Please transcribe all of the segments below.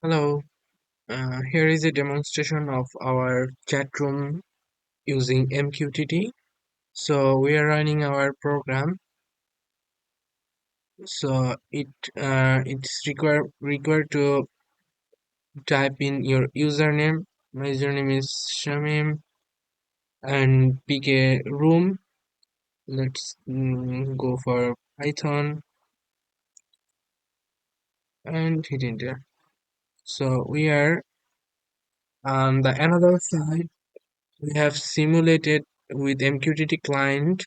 Hello, here is a demonstration of our chat room using MQTT. So we are running our program. So it's required to type in your username. My username is Shamim and pick a room. Let's go for Python and hit enter. So we are on the another side. We have simulated with MQTT client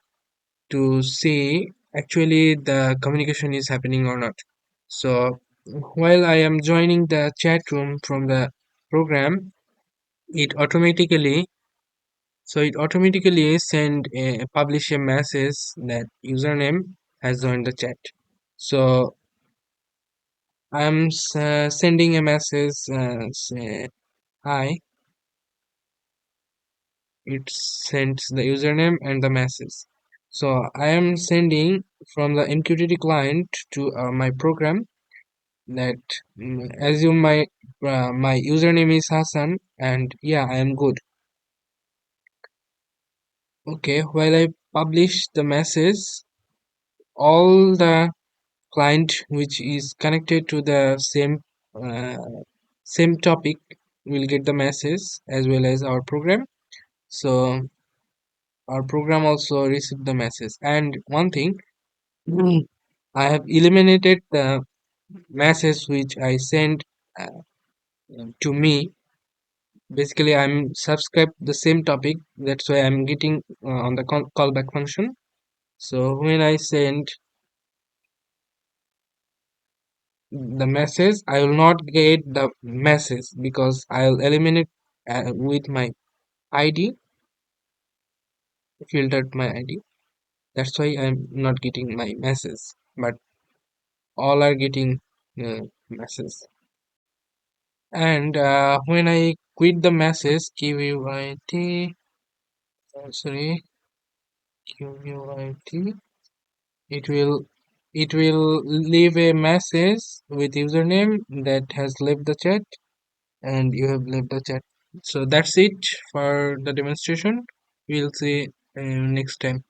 to see actually the communication is happening or not. So while I am joining the chat room from the program, it automatically it automatically publish a message that username has joined the chat. So I am sending a message say hi. It sends the username and the message. So I am sending from the MQTT client to my program that assume my username is Hassan and yeah, I am good. Okay, while I publish the message, all the client which is connected to the uh, same topic will get the message as well as our program. So our program also receive the message. And one thing, I have eliminated the message which I sent uh, to me. Basically, I'm subscribed the same topic. That's why I'm getting on the callback function. So when I send the message, I will not get the message because I'll eliminate with my ID, filtered my ID. That's why I'm not getting my message. But all are getting message. And when I quit the message, QUIT, sorry, QUIT. It will leave a message with username that has left the chat and you have left the chat. So that's it for the demonstration. We'll see next time.